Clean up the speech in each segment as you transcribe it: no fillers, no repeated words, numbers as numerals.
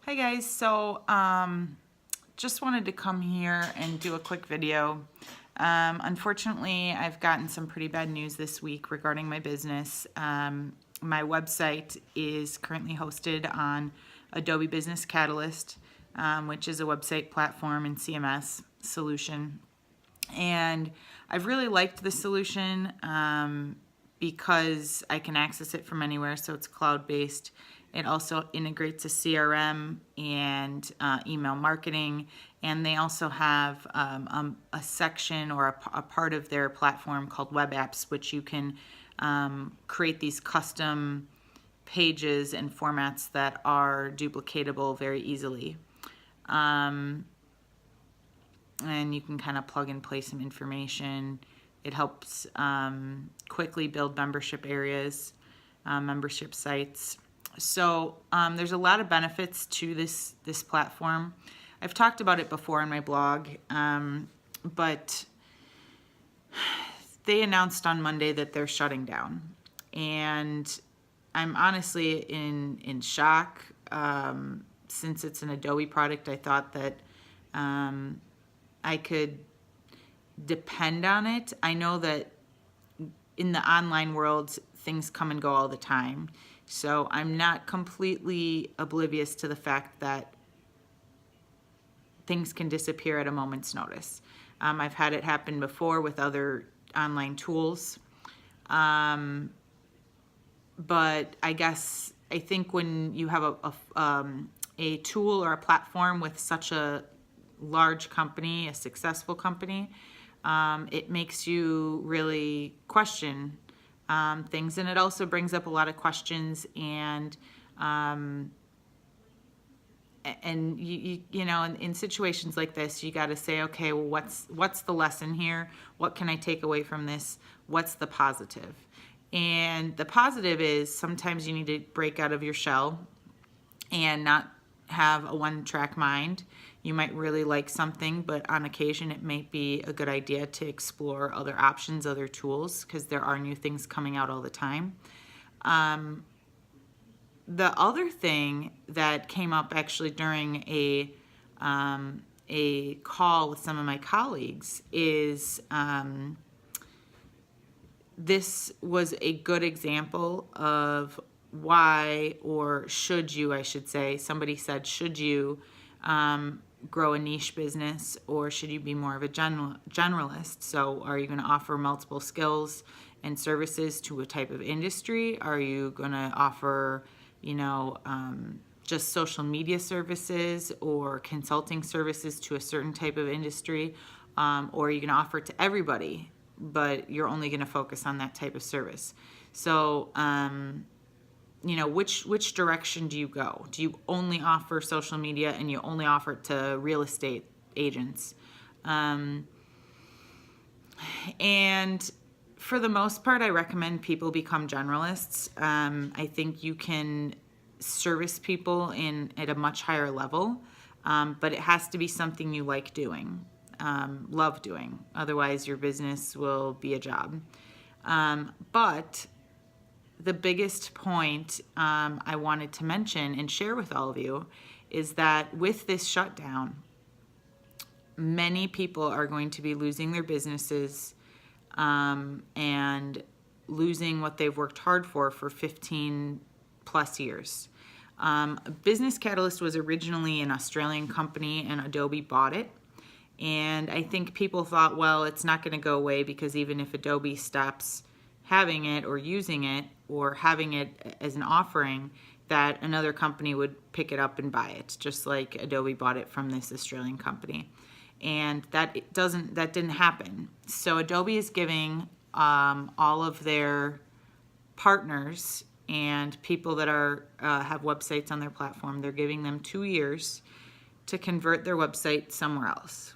Hi guys, just wanted to come here and do a quick video. Unfortunately, I've gotten some pretty bad news this week regarding my business. My website is currently hosted on Adobe Business Catalyst, which is a website platform and CMS solution. And I've really liked the solution because I can access it from anywhere, so it's cloud-based. It also integrates a CRM and email marketing, and they also have a section or a part of their platform called web apps, which you can create these custom pages and formats that are duplicatable very easily. And you can kind of plug and play some information. It helps quickly build membership areas, membership sites. So there's a lot of benefits to this platform. I've talked about it before in my blog, but they announced on Monday that they're shutting down, and I'm honestly in shock. Since it's an Adobe product, I thought that I could depend on it. I know that in the online world, things come and go all the time. So I'm not completely oblivious to the fact that things can disappear at a moment's notice. I've had it happen before with other online tools. But I think when you have a tool or a platform with such a large company, a successful company, it makes you really question things, and it also brings up a lot of questions, and you know, in situations like this, you got to say, okay, well, what's the lesson here? What can I take away from this? What's the positive? And the positive is sometimes you need to break out of your shell and not have a one-track mind. You might really like something, but on occasion it may be a good idea to explore other options, other tools, because there are new things coming out all the time. The other thing that came up actually during a call with some of my colleagues is this was a good example of why, or should you, I should say, somebody said, should you grow a niche business, or should you be more of a generalist? So are you going to offer multiple skills and services to a type of industry? Are you going to offer, you know, just social media services or consulting services to a certain type of industry? Or are you going to offer it to everybody, but you're only going to focus on that type of service? So, you know, which direction do you go? Do you only offer social media and you only offer it to real estate agents? And for the most part, I recommend people become generalists. I think you can service people at a much higher level, but it has to be something you like doing, love doing. Otherwise, your business will be a job. But the biggest point I wanted to mention and share with all of you is that with this shutdown, many people are going to be losing their businesses and losing what they've worked hard for 15 plus years. Business Catalyst was originally an Australian company, and Adobe bought it. And I think people thought, well, it's not going to go away, because even if Adobe stops having it or using it or having it as an offering, that another company would pick it up and buy it, just like Adobe bought it from this Australian company. And that didn't happen. So Adobe is giving all of their partners and people that have websites on their platform, they're giving them 2 years to convert their website somewhere else.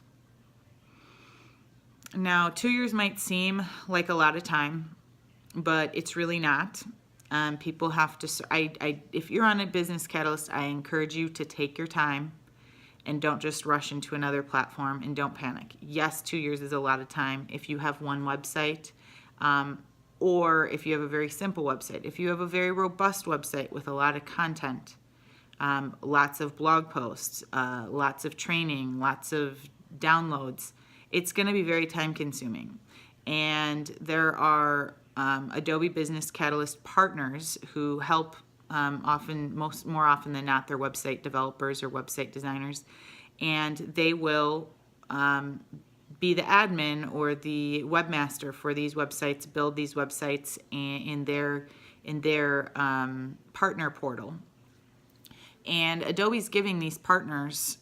Now, 2 years might seem like a lot of time, but it's really not. People have to, if you're on a Business Catalyst, I encourage you to take your time and don't just rush into another platform, and don't panic. Yes, 2 years is a lot of time if you have one website, or if you have a very simple website. If you have a very robust website with a lot of content, lots of blog posts, lots of training, lots of downloads. It's going to be very time consuming. And there are Adobe Business Catalyst partners who help more often than not, they're website developers or website designers, and they will be the admin or the webmaster for these websites, build these websites in their partner portal. And Adobe's giving these partners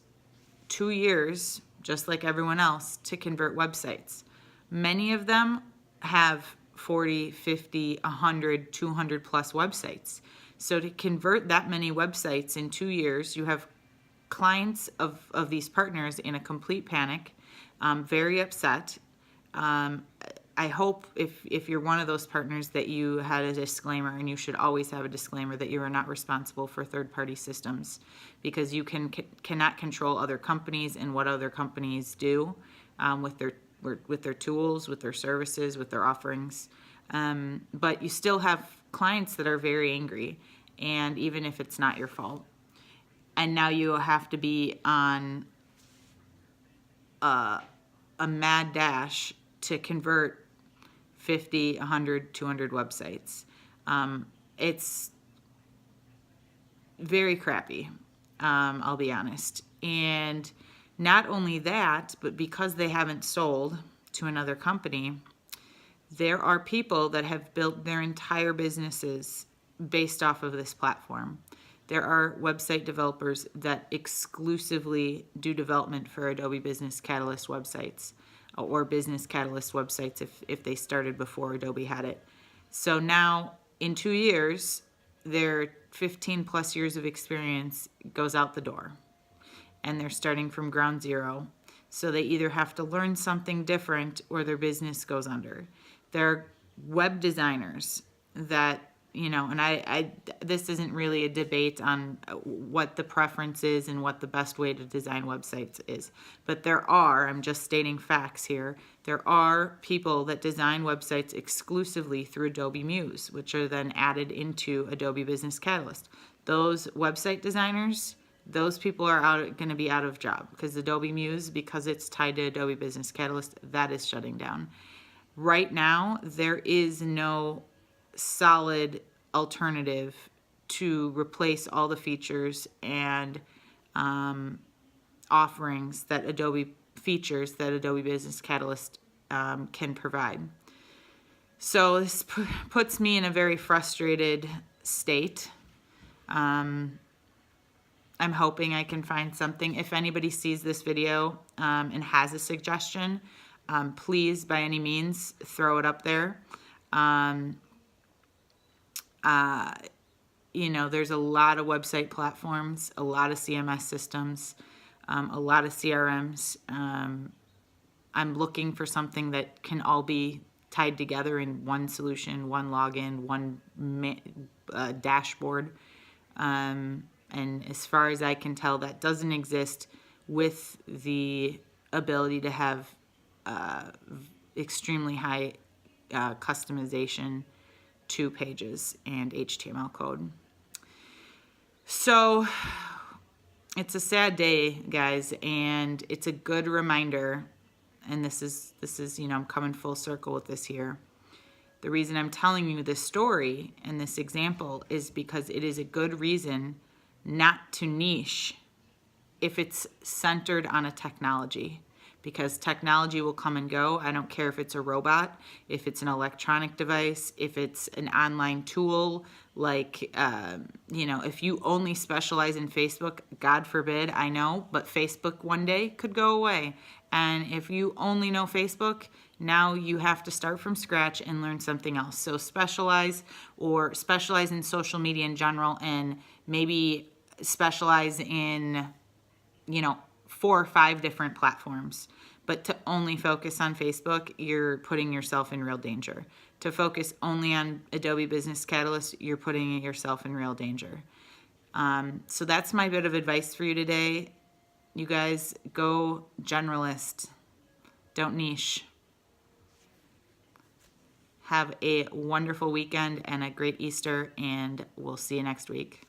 2 years, just like everyone else, to convert websites. Many of them have 40, 50, 100, 200 plus websites. So to convert that many websites in 2 years, you have clients of these partners in a complete panic, very upset. I hope if you're one of those partners that you had a disclaimer, and you should always have a disclaimer that you are not responsible for third-party systems, because you cannot control other companies and what other companies do with their tools, with their services, with their offerings. But you still have clients that are very angry, and even if it's not your fault. And now you have to be on a mad dash to convert 50, 100, 200 websites. It's very crappy, I'll be honest. And not only that, but because they haven't sold to another company, there are people that have built their entire businesses based off of this platform. There are website developers that exclusively do development for Adobe Business Catalyst websites, or Business Catalyst websites if they started before Adobe had it. So now in 2 years, their 15 plus years of experience goes out the door, and they're starting from ground zero. So they either have to learn something different or their business goes under. There are web designers that, and this isn't really a debate on what the preference is and what the best way to design websites is. But I'm just stating facts here, there are people that design websites exclusively through Adobe Muse, which are then added into Adobe Business Catalyst. Those website designers, those people are going to be out of job, because Adobe Muse, because it's tied to Adobe Business Catalyst, that is shutting down. Right now, there is no solid alternative to replace all the features and offerings that Adobe Business Catalyst can provide. So this puts me in a very frustrated state. I'm hoping I can find something. If anybody sees this video and has a suggestion, please, by any means, throw it up there. There's a lot of website platforms, a lot of CMS systems, a lot of CRMs. I'm looking for something that can all be tied together in one solution, one login, one dashboard. And as far as I can tell, that doesn't exist, with the ability to have extremely high customization to pages and HTML code. So it's a sad day, guys, and it's a good reminder, and this is I'm coming full circle with this here. The reason I'm telling you this story and this example is because it is a good reason not to niche if it's centered on a technology, because technology will come and go. I don't care if it's a robot, if it's an electronic device, if it's an online tool, like, if you only specialize in Facebook, God forbid, I know, but Facebook one day could go away. And if you only know Facebook, now you have to start from scratch and learn something else. So specialize in social media in general, and maybe specialize in, 4 or 5 different platforms. But to only focus on Facebook, you're putting yourself in real danger. To focus only on Adobe Business Catalyst, you're putting yourself in real danger. So that's my bit of advice for you today. You guys, go generalist. Don't niche. Have a wonderful weekend and a great Easter, and we'll see you next week.